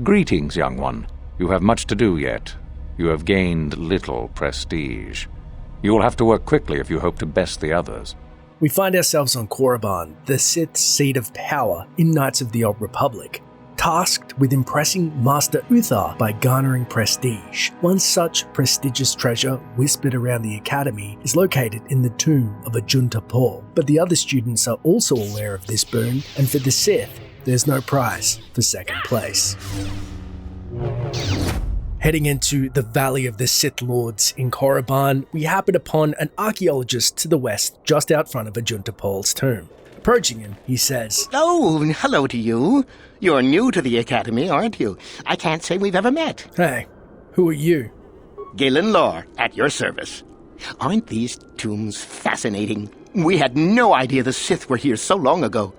Greetings, young one. You have much to do yet. You have gained little prestige. You will have to work quickly if you hope to best the others. We find ourselves on Korriban, the Sith seat of power in Knights of the Old Republic, tasked with impressing Master Luthor by garnering prestige. One such prestigious treasure whispered around the academy is located in the tomb of Ajunta Pall, but the other students are also aware of this boon, and for the Sith, there's no prize for second place. Heading into the Valley of the Sith Lords in Korriban, we happen upon an archaeologist to the west, just out front of Ajunta Pall's tomb. Approaching him, he says, "Oh, hello to you. You're new to the academy, aren't you? I can't say we've ever met." "Hey, who are you?" "Galen Lore, at your service. Aren't these tombs fascinating? We had no idea the Sith were here so long ago."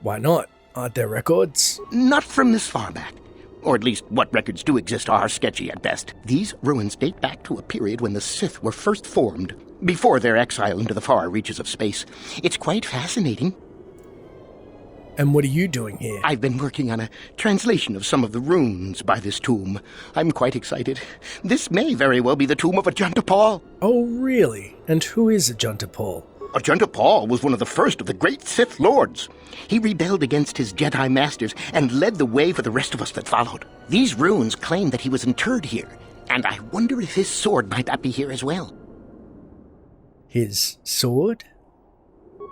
"Why not? Aren't there records?" "Not from this far back. Or at least what records do exist are sketchy at best. These ruins date back to a period when the Sith were first formed, before their exile into the far reaches of space. It's quite fascinating." "And what are you doing here?" "I've been working on a translation of some of the runes by this tomb. I'm quite excited. This may very well be the tomb of Ajunta Pall." "Oh, really? And who is Ajunta Pall?" Ajunta Pall was one of the first of the great Sith Lords. He rebelled against his Jedi masters and led the way for the rest of us that followed. These runes claim that he was interred here, and I wonder if his sword might not be here as well." "His sword?"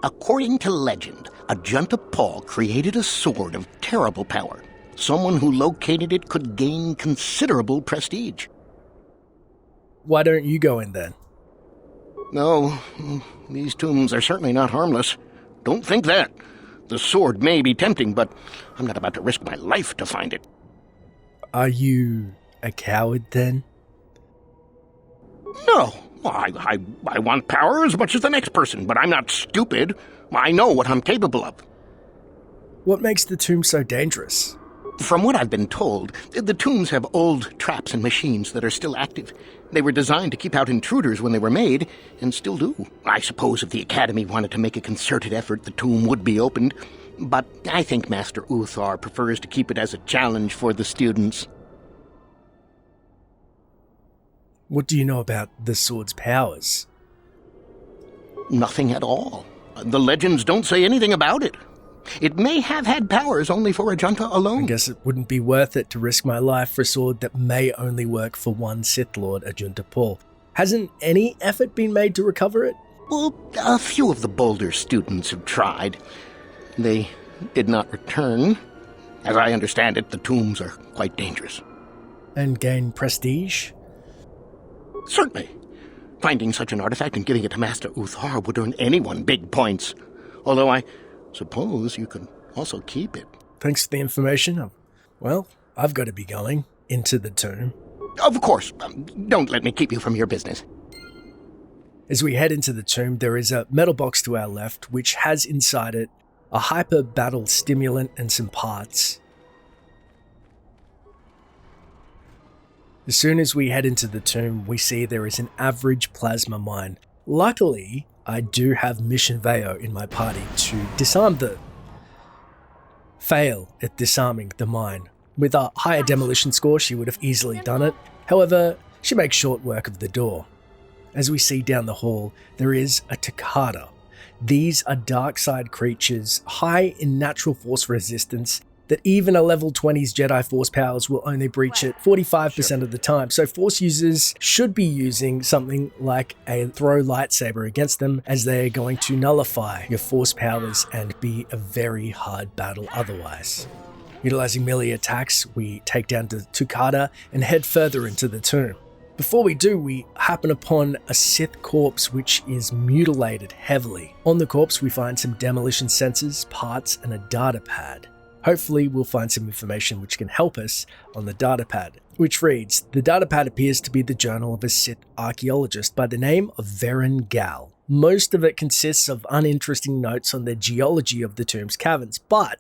"According to legend, Ajunta Pall created a sword of terrible power. Someone who located it could gain considerable prestige." "Why don't you go in then?" "No, these tombs are certainly not harmless. Don't think that. The sword may be tempting, but I'm not about to risk my life to find it." "Are you a coward then?" "No. I want power as much as the next person, but I'm not stupid. I know what I'm capable of." "What makes the tomb so dangerous?" "From what I've been told, the tombs have old traps and machines that are still active. They were designed to keep out intruders when they were made, and still do. I suppose if the Academy wanted to make a concerted effort, the tomb would be opened. But I think Master Luthor prefers to keep it as a challenge for the students." "What do you know about the sword's powers?" "Nothing at all. The legends don't say anything about it. It may have had powers only for Ajunta alone." "I guess it wouldn't be worth it to risk my life for a sword that may only work for one Sith Lord, Ajunta Pall. Hasn't any effort been made to recover it?" "Well, a few of the bolder students have tried. They did not return. As I understand it, the tombs are quite dangerous." "And gain prestige?" "Certainly. Finding such an artifact and giving it to Master Luthor would earn anyone big points. Although I suppose you could also keep it." "Thanks for the information. Well, I've got to be going into the tomb." "Of course. Don't let me keep you from your business." As we head into the tomb, there is a metal box to our left, which has inside it a hyper battle stimulant and some parts. As soon as we head into the tomb, we see there is an average plasma mine. Luckily, I do have Mission Veo in my party to disarm fail at disarming the mine. With a higher demolition score, she would have easily done it. However, she makes short work of the door. As we see down the hall, there is a Takata. These are dark side creatures, high in natural force resistance, that even a level 20's Jedi Force powers will only breach it 45% of the time, so Force users should be using something like a throw lightsaber against them, as they are going to nullify your Force powers and be a very hard battle otherwise. Utilizing melee attacks, we take down the Takata and head further into the tomb. Before we do, we happen upon a Sith corpse which is mutilated heavily. On the corpse, we find some demolition sensors, parts, and a data pad. Hopefully, we'll find some information which can help us on the data pad, which reads, "The data pad appears to be the journal of a Sith archaeologist by the name of Varen Gal. Most of it consists of uninteresting notes on the geology of the tomb's caverns, but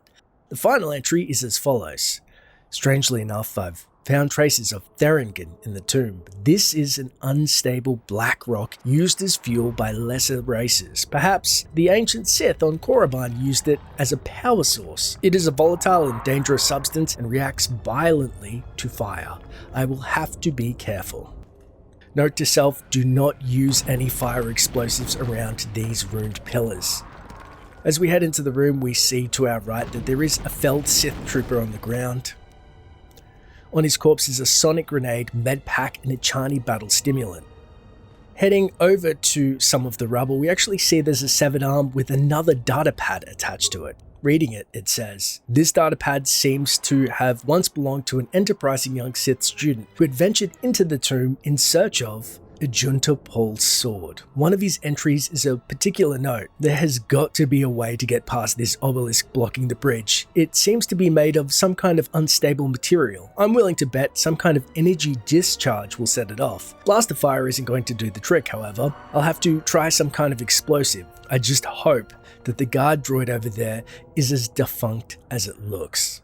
the final entry is as follows. Strangely enough, I've found traces of Theringon in the tomb. This is an unstable black rock used as fuel by lesser races. Perhaps the ancient Sith on Korriban used it as a power source. It is a volatile and dangerous substance and reacts violently to fire. I will have to be careful. Note to self, do not use any fire explosives around these ruined pillars. As we head into the room, we see to our right that there is a felled Sith trooper on the ground. On his corpse is a sonic grenade, med pack, and a Chani battle stimulant. Heading over to some of the rubble, we actually see there's a severed arm with another data pad attached to it. Reading it, it says, "This data pad seems to have once belonged to an enterprising young Sith student who had ventured into the tomb in search of Ajunta Pall's sword. One of his entries is a particular note. There has got to be a way to get past this obelisk blocking the bridge. It seems to be made of some kind of unstable material. I'm willing to bet some kind of energy discharge will set it off. Blaster fire isn't going to do the trick, however. I'll have to try some kind of explosive. I just hope that the guard droid over there is as defunct as it looks."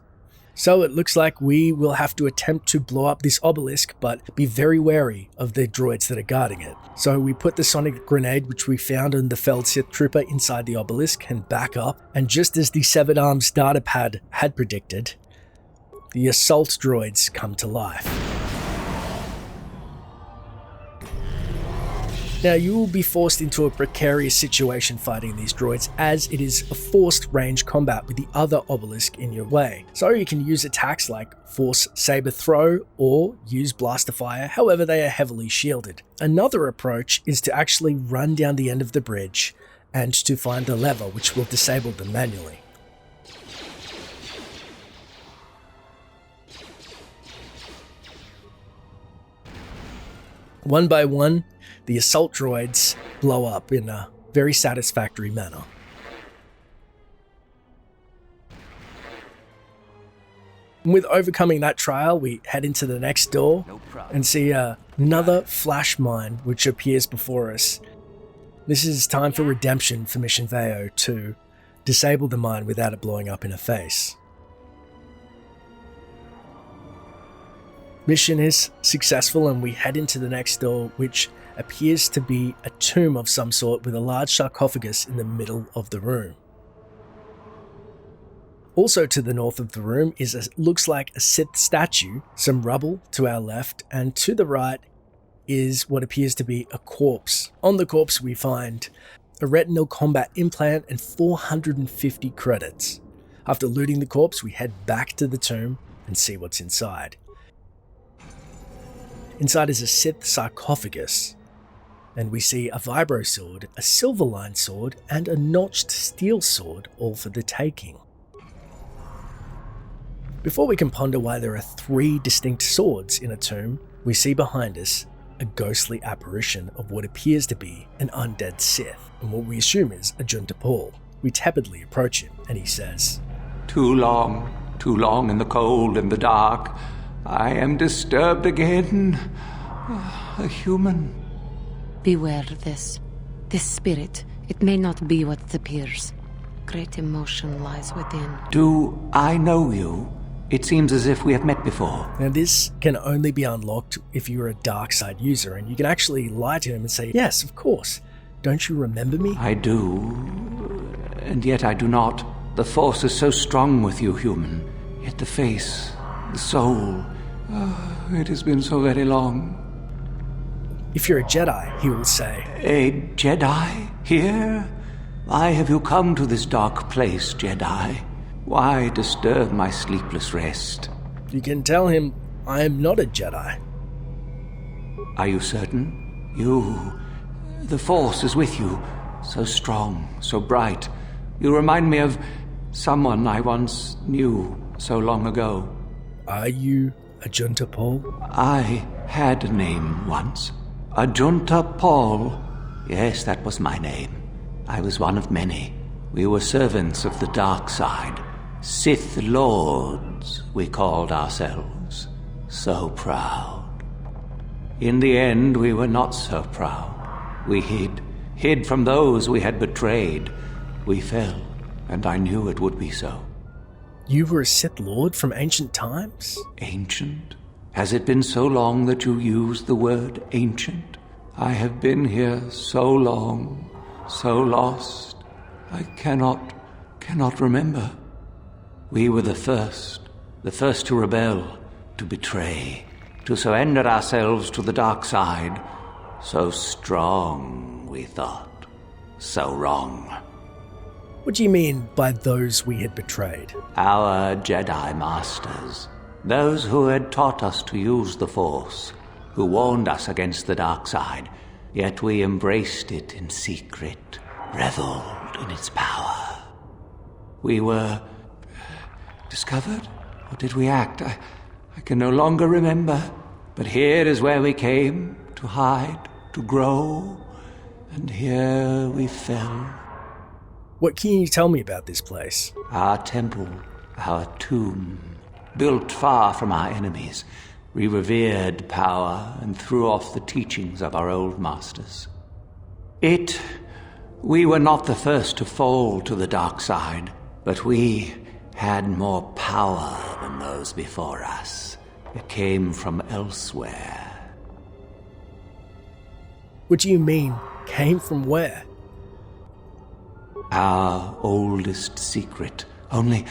So it looks like we will have to attempt to blow up this obelisk, but be very wary of the droids that are guarding it. So we put the sonic grenade, which we found in the felled Sith trooper, inside the obelisk and back up. And just as the severed arms data pad had predicted, the assault droids come to life. Now, you will be forced into a precarious situation fighting these droids, as it is a forced range combat with the other obelisk in your way. So you can use attacks like Force Saber Throw or use Blaster Fire, however they are heavily shielded. Another approach is to actually run down the end of the bridge and to find the lever which will disable them manually. One by one, the assault droids blow up in a very satisfactory manner. With overcoming that trial, we head into the next door and see another flash mine which appears before us. This is time for redemption for Mission Veo to disable the mine without it blowing up in her face. Mission is successful and we head into the next door, which appears to be a tomb of some sort with a large sarcophagus in the middle of the room. Also to the north of the room looks like a Sith statue, some rubble to our left, and to the right is what appears to be a corpse. On the corpse we find a retinal combat implant and 450 credits. After looting the corpse, we head back to the tomb and see what's inside. Inside is a Sith sarcophagus, and we see a vibro sword, a silver-lined sword, and a notched steel sword, all for the taking. Before we can ponder why there are 3 distinct swords in a tomb, we see behind us a ghostly apparition of what appears to be an undead Sith, and what we assume is Ajunta Pall. We tepidly approach him, and he says, too long in the cold and the dark. I am disturbed again. A human. Beware this. This spirit, it may not be what it appears. Great emotion lies within. Do I know you? It seems as if we have met before. Now this can only be unlocked if you're a dark side user, and you can actually lie to him and say, "Yes, of course. Don't you remember me?" I do, and yet I do not. The Force is so strong with you, human. Yet the face, the soul, it has been so very long. If you're a Jedi, he will say, A Jedi? Here? Why have you come to this dark place, Jedi? Why disturb my sleepless rest? You can tell him, "I am not a Jedi." Are you certain? The Force is with you. So strong, so bright. You remind me of someone I once knew so long ago. Are you Ajunta Pall? I had a name once. Ajunta Pall. Yes, that was my name. I was one of many. We were servants of the dark side. Sith Lords, we called ourselves. So proud. In the end, we were not so proud. We hid from those we had betrayed. We fell, and I knew it would be so. You were a Sith Lord from ancient times? Ancient? Has it been so long that you used the word ancient? I have been here so long, so lost, I cannot remember. We were the first to rebel, to betray, to surrender ourselves to the dark side. So strong, we thought. So wrong. What do you mean by those we had betrayed? Our Jedi Masters. Those who had taught us to use the Force, who warned us against the dark side, yet we embraced it in secret, reveled in its power. We were discovered? Or did we act? I can no longer remember. But here is where we came, to hide, to grow, and here we fell. What can you tell me about this place? Our temple, our tomb, built far from our enemies, we revered power and threw off the teachings of our old masters. We were not the first to fall to the dark side, but we had more power than those before us. It came from elsewhere. What do you mean, came from where? Our oldest secret. Only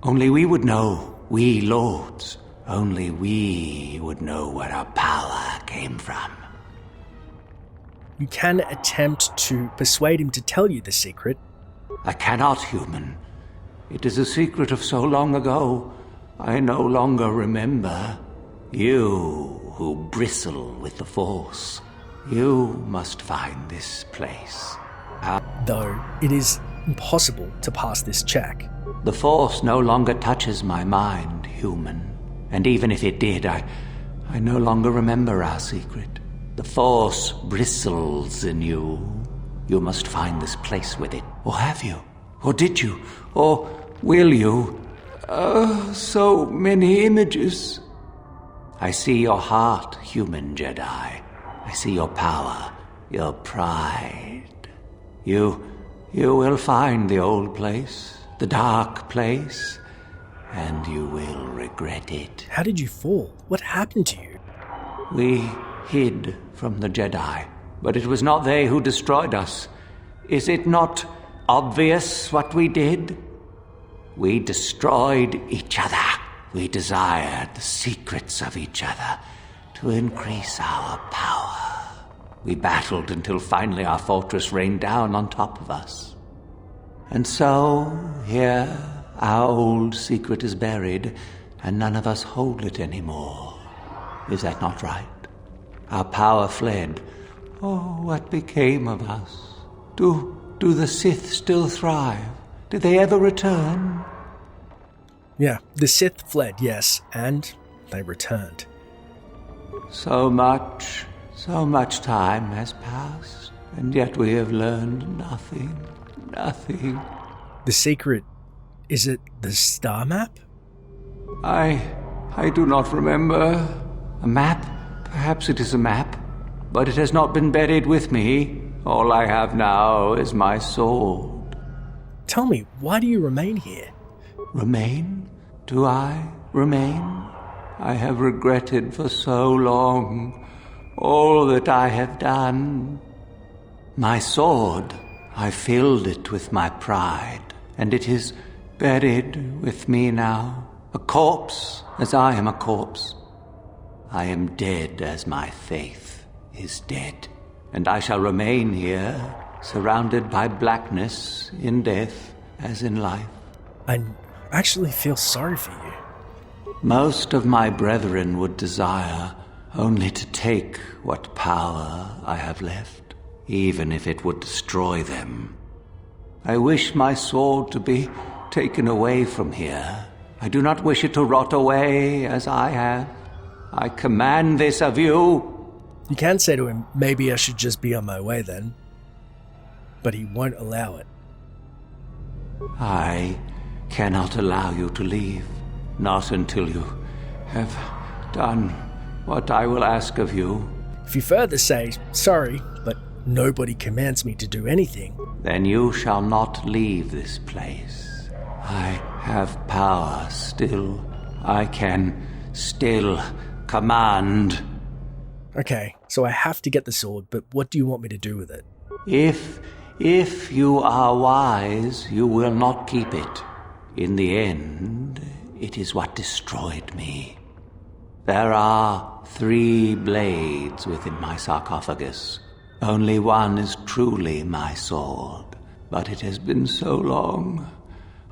we would know, we lords. Only we would know where our power came from. You can attempt to persuade him to tell you the secret. I cannot, human. It is a secret of so long ago, I no longer remember. You who bristle with the Force, you must find this place. Though it is impossible to pass this check. The Force no longer touches my mind, human. And even if it did, I no longer remember our secret. The Force bristles in you. You must find this place with it. Or have you? Or did you? Or will you? So many images. I see your heart, human Jedi. I see your power, your pride. You will find the old place, the dark place, and you will regret it. How did you fall? What happened to you? We hid from the Jedi, but it was not they who destroyed us. Is it not obvious what we did? We destroyed each other. We desired the secrets of each other to increase our power. We battled until finally our fortress rained down on top of us. And so, here, our old secret is buried, and none of us hold it anymore. Is that not right? Our power fled. Oh, what became of us? Do the Sith still thrive? Did they ever return? Yeah, the Sith fled, yes, and they returned. So much time has passed, and yet we have learned nothing. The secret, is it the star map? I do not remember. A map? Perhaps it is a map, but it has not been buried with me. All I have now is my sword. Tell me, why do you remain here? Remain? Do I remain? I have regretted for so long all that I have done. My sword, I filled it with my pride, and it is buried with me now, a corpse as I am a corpse. I am dead as my faith is dead, and I shall remain here, surrounded by blackness in death as in life. I actually feel sorry for you. Most of my brethren would desire only to take what power I have left, even if it would destroy them. I wish my sword to be taken away from here. I do not wish it to rot away as I have. I command this of you. You can say to him, maybe I should just be on my way then. But he won't allow it. I cannot allow you to leave, not until you have done what I will ask of you. If you further say, sorry, but nobody commands me to do anything, then you shall not leave this place. I have power still. I can still command. Okay, so I have to get the sword, but what do you want me to do with it? If you are wise, you will not keep it. In the end, it is what destroyed me. There are 3 blades within my sarcophagus. Only one is truly my sword, but it has been so long,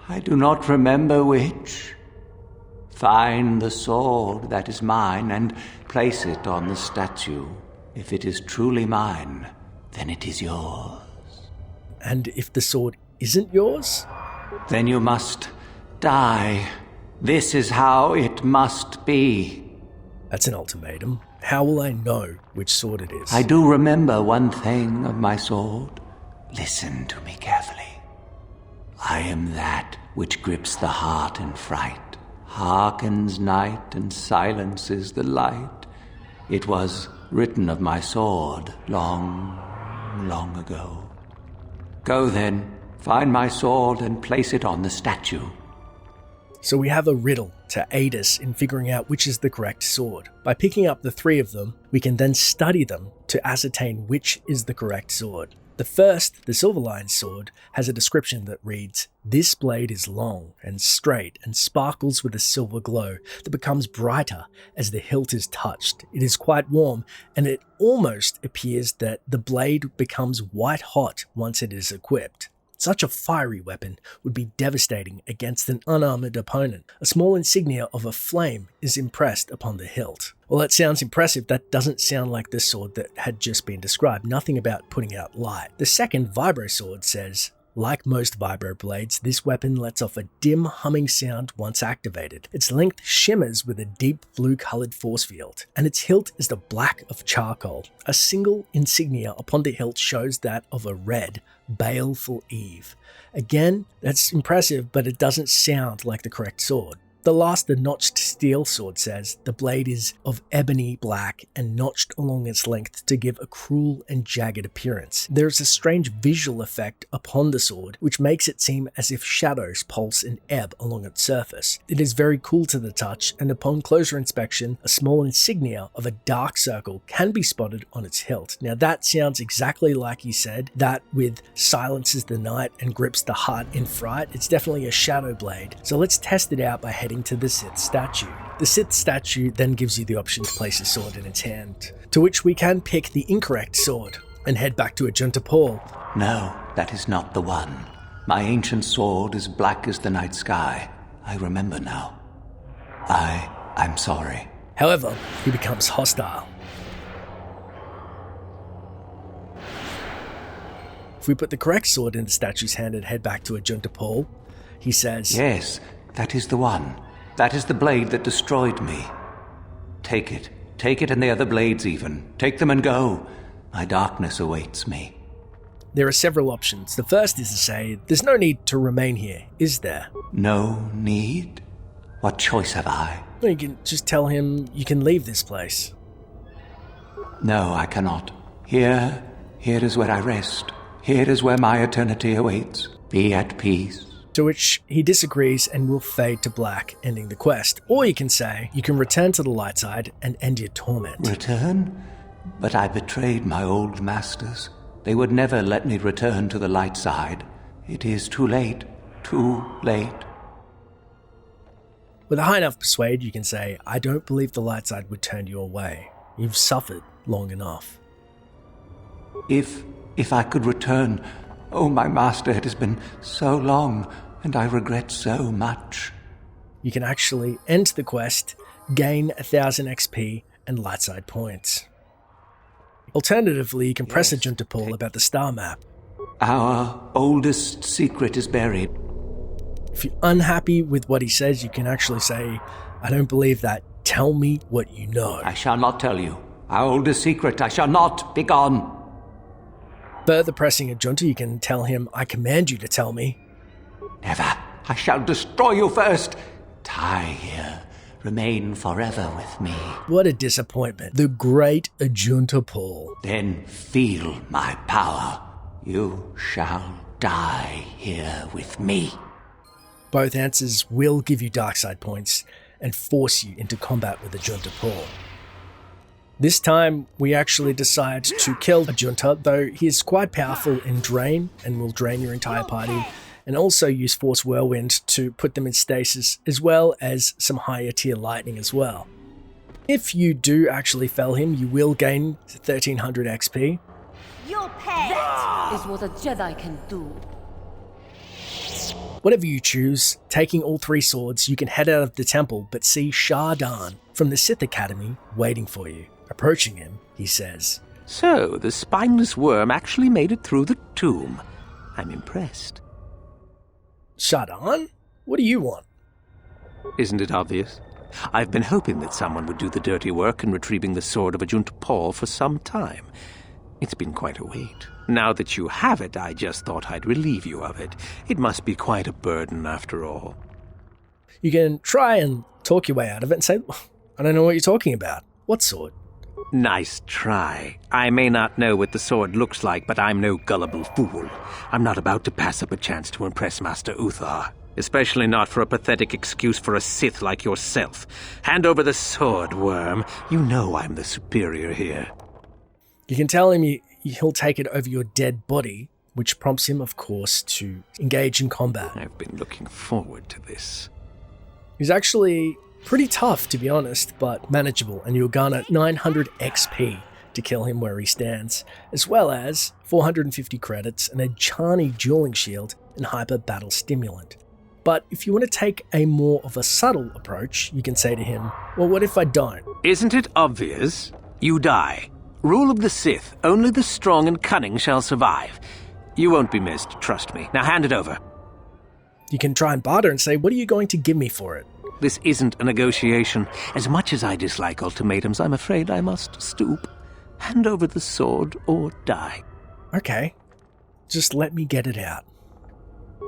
I do not remember which. Find the sword that is mine and place it on the statue. If it is truly mine, then it is yours. And if the sword isn't yours? Then you must die. This is how it must be. That's an ultimatum. How will I know which sword it is? I do remember one thing of my sword. Listen to me carefully. I am that which grips the heart in fright, hearkens night and silences the light. It was written of my sword long, long ago. Go then, find my sword and place it on the statue. So we have a riddle to aid us in figuring out which is the correct sword. By picking up the 3 of them, we can then study them to ascertain which is the correct sword. The first, the Silver Lion's sword, has a description that reads, "This blade is long and straight and sparkles with a silver glow that becomes brighter as the hilt is touched. It is quite warm, and it almost appears that the blade becomes white hot once it is equipped." Such a fiery weapon would be devastating against an unarmored opponent. A small insignia of a flame is impressed upon the hilt. Well, that sounds impressive. That doesn't sound like the sword that had just been described. Nothing about putting out light. The second vibro sword says, "Like most vibro blades, this weapon lets off a dim humming sound once activated. Its length shimmers with a deep blue-colored force field, and its hilt is the black of charcoal. A single insignia upon the hilt shows that of a red, baleful Eve." Again, that's impressive, but it doesn't sound like the correct sword. The last, the notched steel sword, says the blade is of ebony black and notched along its length to give a cruel and jagged appearance. There is a strange visual effect upon the sword, which makes it seem as if shadows pulse and ebb along its surface. It is very cool to the touch, and upon closer inspection, a small insignia of a dark circle can be spotted on its hilt. Now that sounds exactly like he said, that with silences the night and grips the heart in fright. It's definitely a shadow blade. So let's test it out by heading to the Sith statue. The Sith statue then gives you the option to place a sword in its hand, to which we can pick the incorrect sword and head back to Ajunta Pall. No, that is not the one. My ancient sword is black as the night sky. I remember now. I'm sorry. However, he becomes hostile. If we put the correct sword in the statue's hand and head back to Ajunta Pall, he says, "Yes, that is the one. That is the blade that destroyed me. Take it. Take it and the other blades even. Take them and go. My darkness awaits me." There are several options. The first is to say, there's no need to remain here, is there? No need? What choice have I? You can just tell him you can leave this place. No, I cannot. Here is where I rest. Here is where my eternity awaits. Be at peace. To which he disagrees and will fade to black, ending the quest. Or you can say, you can return to the light side and end your torment. Return? But I betrayed my old masters. They would never let me return to the light side. It is too late. Too late. With a high enough persuade, you can say, I don't believe the light side would turn you away. You've suffered long enough. If I could return... Oh, my master, it has been so long, and I regret so much. You can actually end the quest, gain 1,000 XP and lightside points. Alternatively, you can press Ajunta Pall about the star map. Our oldest secret is buried. If you're unhappy with what he says, you can actually say, I don't believe that. Tell me what you know. I shall not tell you. Our oldest secret, I shall not. Be gone. Further pressing Ajunta, you can tell him, I command you to tell me. Never. I shall destroy you first. Die here. Remain forever with me. What a disappointment. The great Ajunta Pall. Then feel my power. You shall die here with me. Both answers will give you dark side points and force you into combat with Ajunta Pall. This time, we actually decide to kill Ajunta, though he is quite powerful in Drain and will drain your entire party, and also use Force Whirlwind to put them in stasis, as well as some higher tier lightning as well. If you do actually fell him, you will gain 1300 XP. Your pay! That is what a Jedi can do. Whatever you choose, taking all 3 swords, you can head out of the temple but see Shardan from the Sith Academy waiting for you. Approaching him, he says, So, the spineless worm actually made it through the tomb. I'm impressed. Shardan? What do you want? Isn't it obvious? I've been hoping that someone would do the dirty work in retrieving the sword of Ajunta Pall for some time. It's been quite a wait. Now that you have it, I just thought I'd relieve you of it. It must be quite a burden after all. You can try and talk your way out of it and say, I don't know what you're talking about. What sword? Nice try. I may not know what the sword looks like, but I'm no gullible fool. I'm not about to pass up a chance to impress Master Luthor. Especially not for a pathetic excuse for a Sith like yourself. Hand over the sword, worm. You know I'm the superior here. You can tell him he'll take it over your dead body, which prompts him, of course, to engage in combat. I've been looking forward to this. He's actually pretty tough, to be honest, but manageable, and you'll garner 900 XP to kill him where he stands, as well as 450 credits and a Chani dueling shield and hyper battle stimulant. But if you want to take a more of a subtle approach, you can say to him, well, what if I don't? Isn't it obvious? You die. Rule of the Sith, only the strong and cunning shall survive. You won't be missed, trust me. Now hand it over. You can try and barter and say, what are you going to give me for it? This isn't a negotiation. As much as I dislike ultimatums, I'm afraid I must stoop. Hand over the sword or die. Okay, just let me get it out.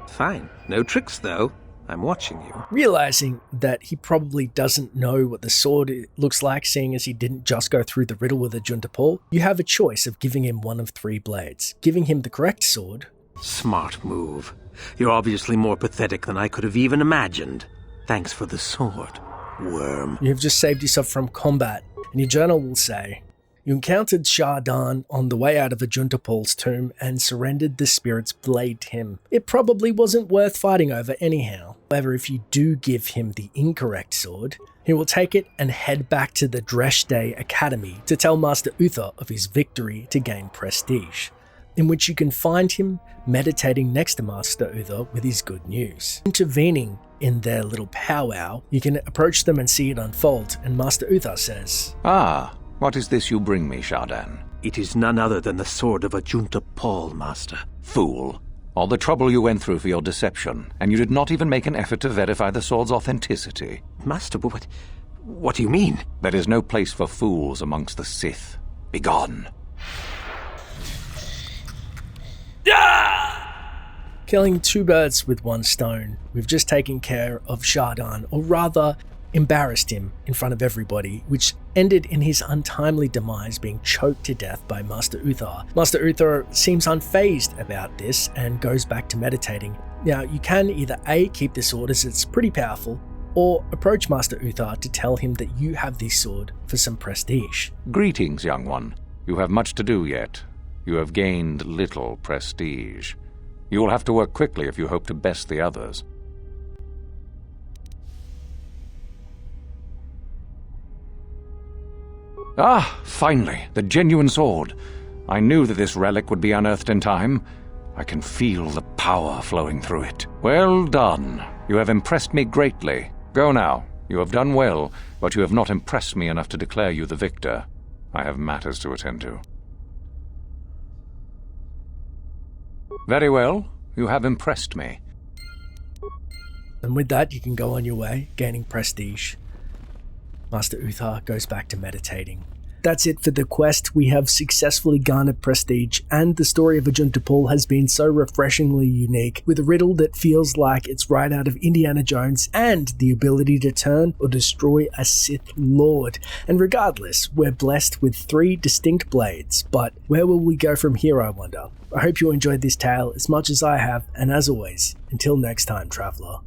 Fine. No tricks, though. I'm watching you. Realizing that he probably doesn't know what the sword looks like, seeing as he didn't just go through the riddle with Ajunta Pall, you have a choice of giving him one of 3 blades, giving him the correct sword. Smart move. You're obviously more pathetic than I could have even imagined. Thanks for the sword, worm. You have just saved yourself from combat, and your journal will say, you encountered Shardan on the way out of Ajunta Pall's tomb and surrendered the spirit's blade to him. It probably wasn't worth fighting over anyhow. However, if you do give him the incorrect sword, he will take it and head back to the Dreshte Academy to tell Master Luthor of his victory to gain prestige, in which you can find him meditating next to Master Luthor with his good news. Intervening in their little powwow, you can approach them and see it unfold, and Master Luthor says, Ah, what is this you bring me, Shardan? It is none other than the sword of Ajunta Pall, Master. Fool. All the trouble you went through for your deception, and you did not even make an effort to verify the sword's authenticity. Master, what do you mean? There is no place for fools amongst the Sith. Begone. Killing 2 birds with 1 stone. We've just taken care of Shardan, or rather, embarrassed him in front of everybody, which ended in his untimely demise being choked to death by Master Luthor. Master Luthor seems unfazed about this and goes back to meditating. Now, you can either A, keep the sword as it's pretty powerful, or approach Master Luthor to tell him that you have this sword for some prestige. Greetings, young one. You have much to do yet. You have gained little prestige. You will have to work quickly if you hope to best the others. Ah, finally, the genuine sword. I knew that this relic would be unearthed in time. I can feel the power flowing through it. Well done. You have impressed me greatly. Go now. You have done well, but you have not impressed me enough to declare you the victor. I have matters to attend to. Very well. You have impressed me. And with that, you can go on your way, gaining prestige. Master Luthor goes back to meditating. That's it for the quest. We have successfully garnered prestige, and the story of Ajunta Pall has been so refreshingly unique, with a riddle that feels like it's right out of Indiana Jones, and the ability to turn or destroy a Sith Lord. And regardless, we're blessed with 3 distinct blades, but where will we go from here, I wonder? I hope you enjoyed this tale as much as I have, and as always, until next time, Traveller.